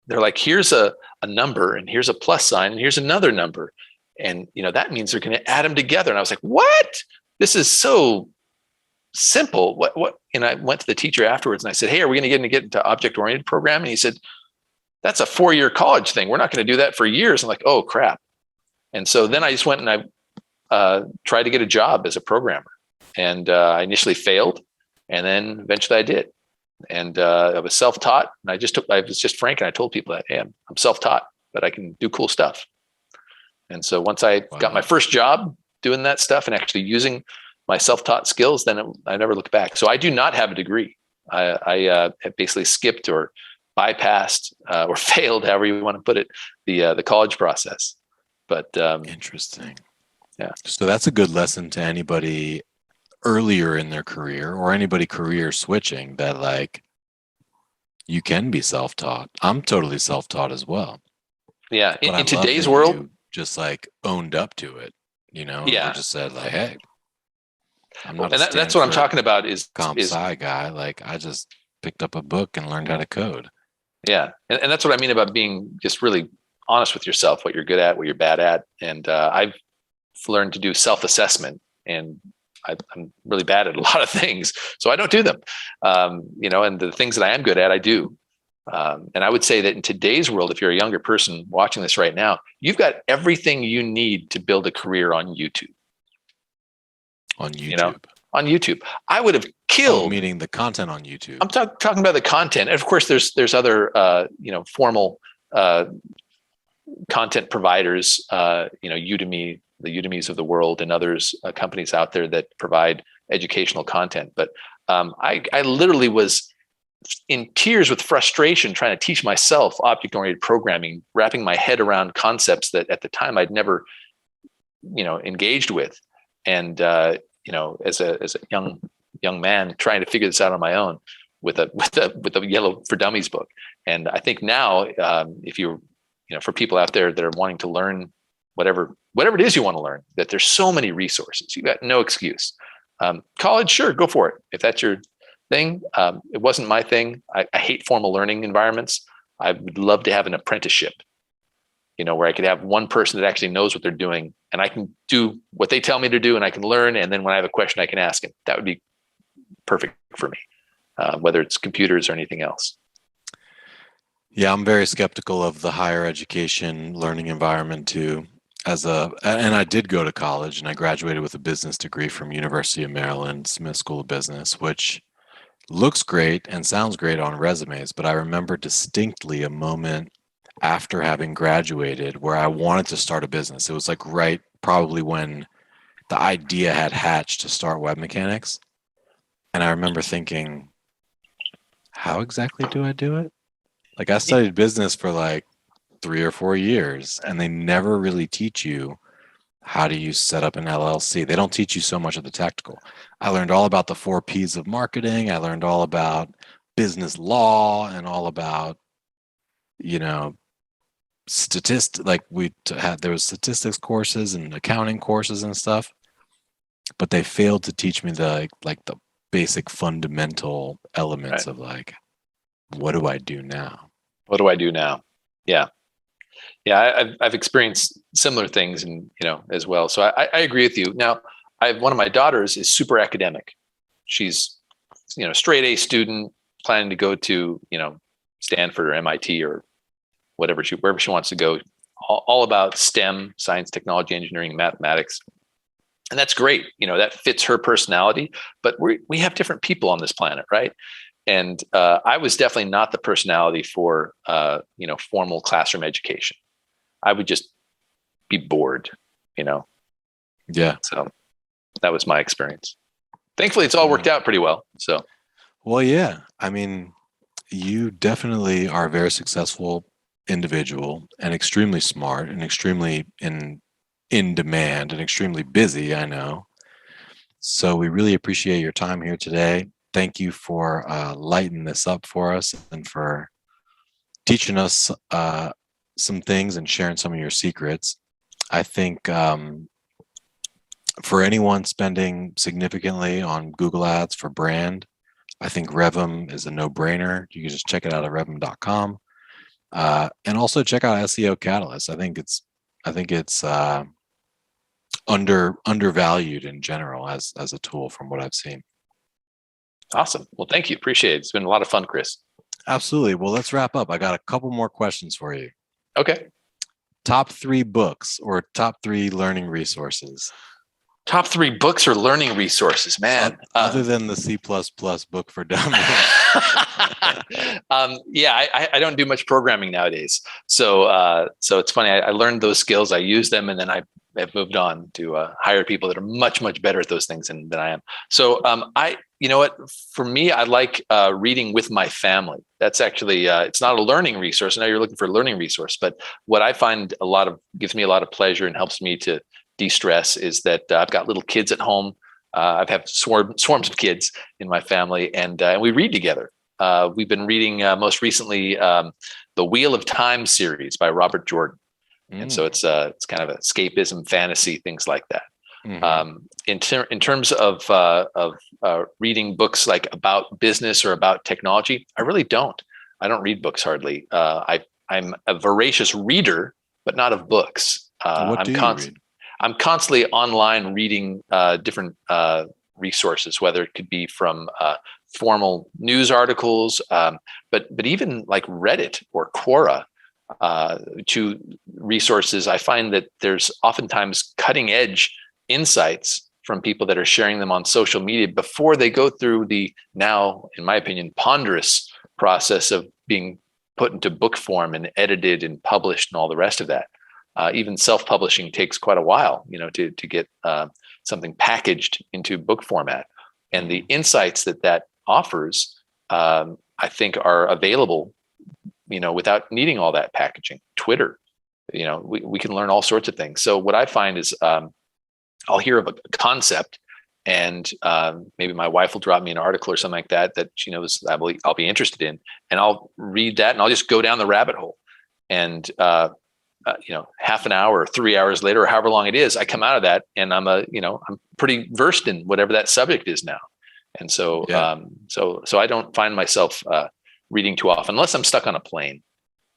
they're like, here's a number and here's a plus sign and here's another number. And, that means they're going to add them together. And I was like, what? This is so simple. What? And I went to the teacher afterwards and I said, hey, are we going to get into object-oriented programming? And he said, that's a 4-year college thing. We're not going to do that for years. I'm like, oh, crap. And so then I just went and I tried to get a job as a programmer. And I initially failed. And then eventually I did. And I was self-taught. And I was just frank. And I told people that, hey, I'm self-taught, but I can do cool stuff. And so once I got my first job doing that stuff and actually using my self-taught skills, then I never looked back. So I do not have a degree. I have basically skipped or bypassed or failed, however you want to put it, the college process. But interesting. Yeah. So that's a good lesson to anybody earlier in their career or anybody career switching, that like you can be self-taught. I'm totally self-taught as well. Yeah. In today's world, you just like owned up to it, Yeah. and just said like, hey, I'm not. And that's what I'm talking about is comp sci guy. Like I just picked up a book and learned how to code. Yeah. And that's what I mean about being just really honest with yourself, what you're good at, what you're bad at. And I've learned to do self-assessment, and I'm really bad at a lot of things, so I don't do them. And the things that I am good at, I do. And I would say that in today's world, if you're a younger person watching this right now, you've got everything you need to build a career on YouTube. On YouTube. On YouTube, I would have killed. Meaning the content on YouTube. I'm talking about the content, and of course, there's other formal content providers. Udemy, the Udemys of the world, and others companies out there that provide educational content. But I literally was in tears with frustration trying to teach myself object-oriented programming, wrapping my head around concepts that at the time I'd never, engaged with, and as a young man trying to figure this out on my own with a Yellow for Dummies book. And I think now, if you for people out there that are wanting to learn whatever it is you want to learn, that there's so many resources. You've got no excuse. College, sure, go for it if that's your thing. It wasn't my thing. I hate formal learning environments. I would love to have an apprenticeship, where I could have one person that actually knows what they're doing, and I can do what they tell me to do, and I can learn. And then when I have a question, I can ask him. That would be perfect for me, whether it's computers or anything else. Yeah, I'm very skeptical of the higher education learning environment too. And I did go to college and I graduated with a business degree from University of Maryland Smith School of Business, which looks great and sounds great on resumes. But I remember distinctly a moment after having graduated where I wanted to start a business. It was like right probably when the idea had hatched to start web mechanics. And I remember thinking, how exactly do I do it? Like I studied business for like 3 or 4 years, and they never really teach you how do you set up an LLC. They don't teach you so much of the technical. I learned all about the 4 P's of marketing. I learned all about business law and all about, you know, like had there was statistics courses and accounting courses and stuff, but they failed to teach me the basic fundamental elements Right. of like, what do I do now? What do I do now? Yeah. Yeah. I've experienced similar things and, as well. So I agree with you. Now, one of my daughters is super academic. She's, straight A student planning to go to, Stanford or MIT or wherever she wants to go, all about STEM, science, technology, engineering, mathematics. And that's great. That fits her personality, but we have different people on this planet, right? And I was definitely not the personality for, formal classroom education. I would just be bored, Yeah. So that was my experience. Thankfully, it's all worked out pretty well. So, well, yeah. I mean, you definitely are a very successful individual and extremely smart and extremely in demand and extremely busy, I know. So we really appreciate your time here today. Thank you for lighting this up for us and for teaching us some things and sharing some of your secrets. I think for anyone spending significantly on Google Ads for brand, I think Revvim is a no-brainer. You can just check it out at revvim.com. And also check out SEO Catalyst. I think it's undervalued in general as a tool from what I've seen. awesome. Well, thank you. Appreciate it. It's been a lot of fun, Chris. Absolutely. Well, let's wrap up. I got a couple more questions for you. Okay. Top 3 books or top 3 learning resources. Top 3 books or learning resources, man. Other than the C++ book for dummies. Yeah, I don't do much programming nowadays. So it's funny. I learned those skills. I use them, and then I have moved on to hire people that are much, much better at those things than I am. So you know what? For me, I like reading with my family. That's actually, it's not a learning resource. I know you're looking for a learning resource, but what I find gives me a lot of pleasure and helps me to de-stress is that I've got little kids at home. I've had swarms of kids in my family, and we read together. We've been reading most recently the Wheel of Time series by Robert Jordan. And so it's kind of escapism, fantasy, things like that. Mm-hmm. In terms of reading books like about business or about technology, I really don't. I don't read books hardly. I'm a voracious reader, but not of books. What do you read? I'm constantly online reading different resources, whether it could be from formal news articles, but even like Reddit or Quora. To resources, I find that there's oftentimes cutting edge insights from people that are sharing them on social media before they go through the now, in my opinion, ponderous process of being put into book form and edited and published and all the rest of that. Even self-publishing takes quite a while, to get something packaged into book format. And the insights that offers, I think, are available without needing all that packaging. Twitter, we can learn all sorts of things. So what I find is I'll hear of a concept and maybe my wife will drop me an article or something like that she knows I'll be interested in, and I'll read that and I'll just go down the rabbit hole. And half an hour or 3 hours later, or however long it is, I come out of that and I'm pretty versed in whatever that subject is now. And so, yeah. So I don't find myself reading too often unless I'm stuck on a plane.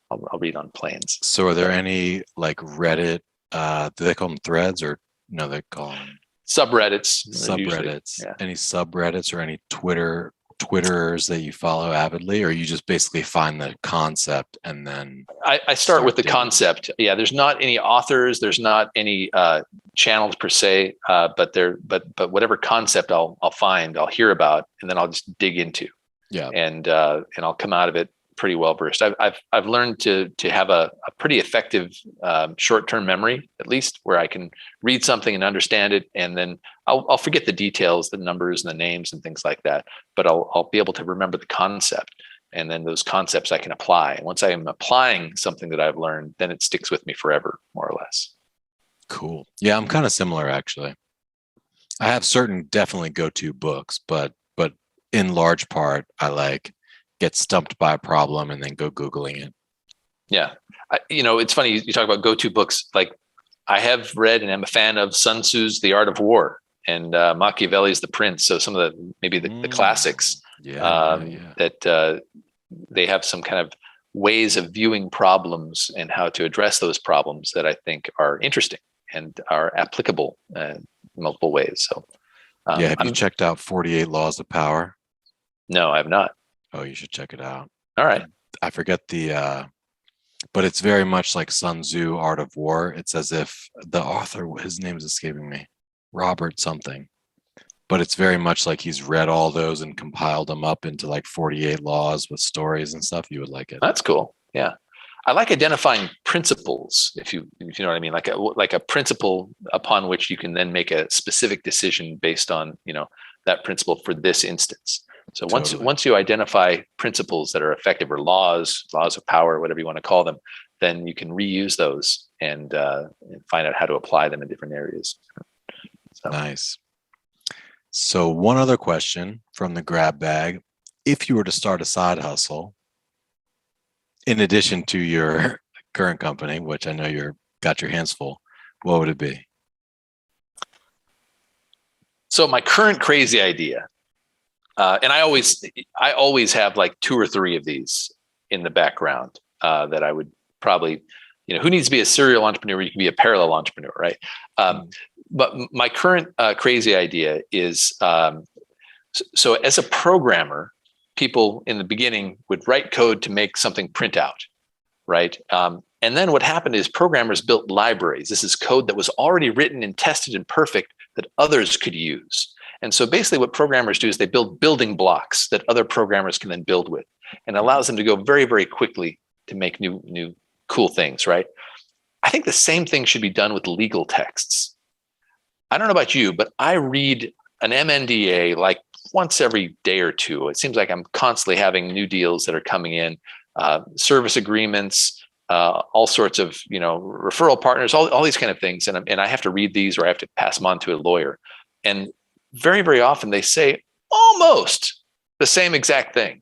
I'll read on planes. So are there any like Reddit, do they call them threads or no, they call them subreddits? Subreddits. Yeah. Any subreddits or any Twitter Twitterers that you follow avidly, or you just basically find the concept and then I start with the digging? concept. Yeah, there's not any authors, there's not any channels per se, but whatever concept I'll find, I'll hear about, and then I'll just dig into. Yeah. And I'll come out of it pretty well versed. I've learned to have a pretty effective short-term memory, at least, where I can read something and understand it, and then I'll forget the details, the numbers and the names and things like that, but I'll be able to remember the concept, and then those concepts I can apply. And once I am applying something that I've learned, then it sticks with me forever, more or less. Cool. Yeah, I'm kind of similar actually. I have certain definitely go-to books, but in large part, I get stumped by a problem and then go Googling it. Yeah. It's funny you talk about go-to books. Like, I have read and am a fan of Sun Tzu's The Art of War and Machiavelli's The Prince. So some of the classics that they have some kind of ways of viewing problems and how to address those problems that I think are interesting and are applicable in multiple ways. So have you checked out 48 Laws of Power? No, I have not. Oh, you should check it out. All right. I forget but it's very much like Sun Tzu, Art of War. It's as if the author, his name is escaping me, Robert something, but it's very much like he's read all those and compiled them up into 48 laws with stories and stuff. You would like it. That's cool. Yeah. I like identifying principles, if you know what I mean, like a principle upon which you can then make a specific decision based on, that principle for this instance. So once you identify principles that are effective, or laws of power, whatever you want to call them, then you can reuse those and find out how to apply them in different areas. So. Nice. So one other question from the grab bag: if you were to start a side hustle, in addition to your current company, which I know you're got your hands full, what would it be? So my current crazy idea. And I always have like 2 or 3 of these in the background that I would probably, who needs to be a serial entrepreneur? You can be a parallel entrepreneur, right? But my current crazy idea is, so as a programmer, people in the beginning would write code to make something print out, right? And then what happened is programmers built libraries. This is code that was already written and tested and perfect that others could use. And so basically what programmers do is they build building blocks that other programmers can then build with, and allows them to go very, very quickly to make new cool things, right? I think the same thing should be done with legal texts. I don't know about you, but I read an MNDA like once every day or two. It seems like I'm constantly having new deals that are coming in, service agreements, all sorts of, referral partners, all these kind of things. And I have to read these, or I have to pass them on to a lawyer. And very, very often they say almost the same exact thing.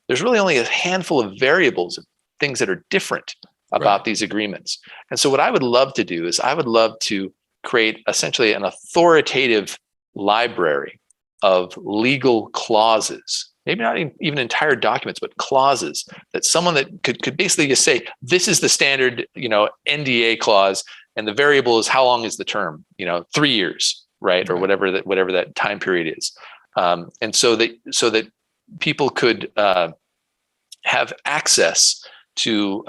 There's really only a handful of variables, of things that are different about these agreements. And so what I would love to do is I would love to create essentially an authoritative library of legal clauses, maybe not even entire documents, but clauses that someone that could basically just say, this is the standard, NDA clause, and the variable is how long is the term, 3 years. Right. Or whatever that time period is. And so that people could have access to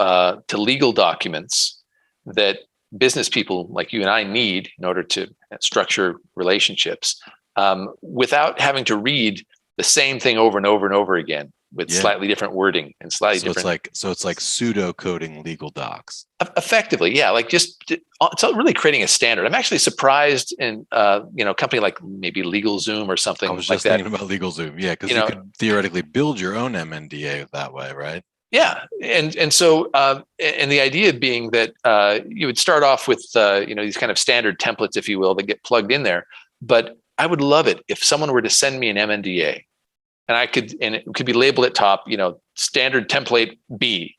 legal documents that business people like you and I need in order to structure relationships, without having to read the same thing over and over and over again with slightly different wording and slightly different. It's like pseudo coding legal docs. Effectively, yeah. It's really creating a standard. I'm actually surprised in a company like maybe LegalZoom or something. I was just thinking about LegalZoom, because you could theoretically build your own MNDA that way, right? Yeah, and so and the idea being that you would start off with these kind of standard templates, if you will, that get plugged in there. But I would love it if someone were to send me an MNDA. And it could be labeled at top, standard template B,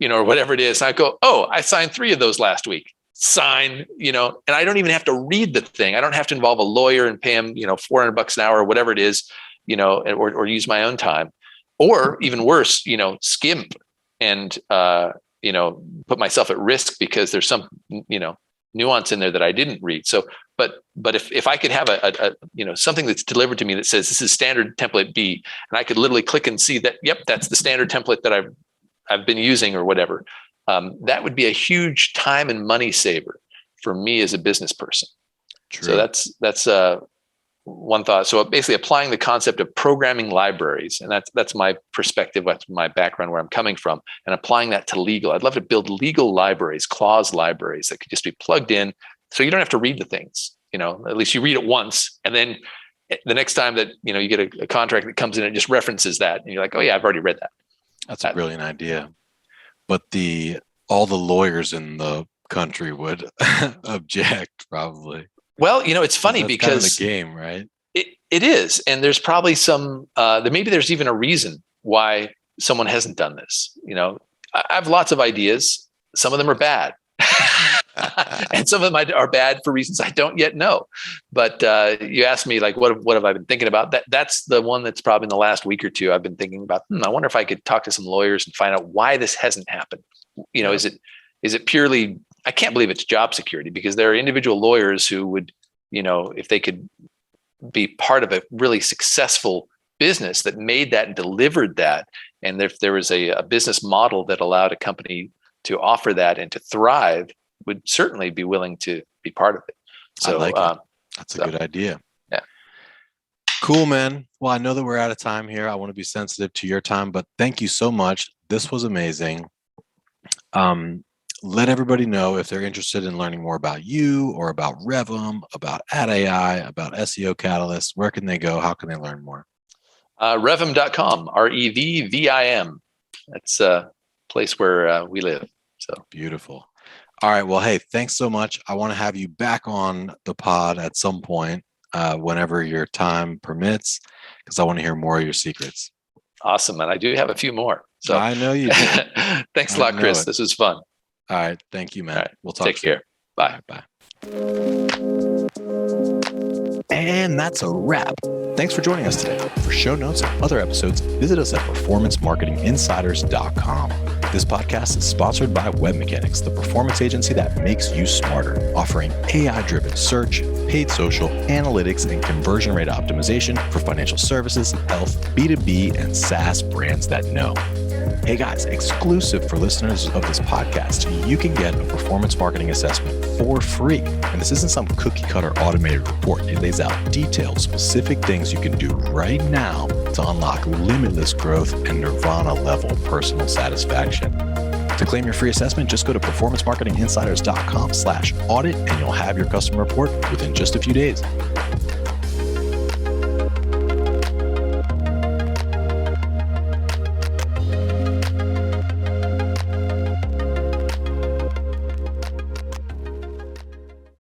or whatever it is. And I go, oh, I signed 3 of those last week. Sign, and I don't even have to read the thing. I don't have to involve a lawyer and pay him, $400 an hour or whatever it is, or use my own time, or even worse, skimp and, put myself at risk because there's some, nuance in there that I didn't read. So but if I could have a something that's delivered to me that says this is standard template B, and I could literally click and see that, yep, that's the standard template that I've been using or whatever, that would be a huge time and money saver for me as a business person. True. So that's one thought. So basically applying the concept of programming libraries, and that's my perspective, that's my background, where I'm coming from, and applying that to legal. I'd love to build legal libraries, clause libraries that could just be plugged in, so you don't have to read the things. At least you read it once, and then the next time that you get a contract that comes in, it just references that, and you're like, oh yeah, I've already read that. That's a brilliant idea. But all the lawyers in the country would object, probably. Well, it's funny because kind of the game, right? It is, and there's probably some. Maybe there's even a reason why someone hasn't done this. I have lots of ideas. Some of them are bad, and some of them are bad for reasons I don't yet know. But you asked me, like, what have I been thinking about? That's the one that's probably in the last week or two I've been thinking about. I wonder if I could talk to some lawyers and find out why this hasn't happened. Is it purely? I can't believe it's job security, because there are individual lawyers who would, if they could be part of a really successful business that made that and delivered that, and if there was a business model that allowed a company to offer that and to thrive, would certainly be willing to be part of it. So I like it. That's a good idea. Yeah. Cool, man. Well, I know that we're out of time here. I want to be sensitive to your time, but thank you so much. This was amazing. Let everybody know if they're interested in learning more about you or about Revvim, about AI, about SEO Catalyst. Where can they go? How can they learn more? Revvim.com, REVVIM. That's a place where we live. So beautiful. All right. Well, hey, thanks so much. I want to have you back on the pod at some point, whenever your time permits, because I want to hear more of your secrets. Awesome. And I do have a few more. So I know you do. Thanks a lot, Chris. This was fun. All right. Thank you, man. Right. We'll talk Take soon. care. Bye. Bye. And that's a wrap. Thanks for joining us today. For show notes and other episodes, visit us at performancemarketinginsiders.com. This podcast is sponsored by Web Mechanics, the performance agency that makes you smarter, offering AI-driven search, paid social, analytics, and conversion rate optimization for financial services, health, B2B, and SaaS brands that know. Hey guys, exclusive for listeners of this podcast, you can get a performance marketing assessment for free. And this isn't some cookie cutter automated report. It lays out detailed, specific things you can do right now to unlock limitless growth and nirvana level personal satisfaction. To claim your free assessment, just go to performancemarketinginsiders.com/audit and you'll have your customer report within just a few days.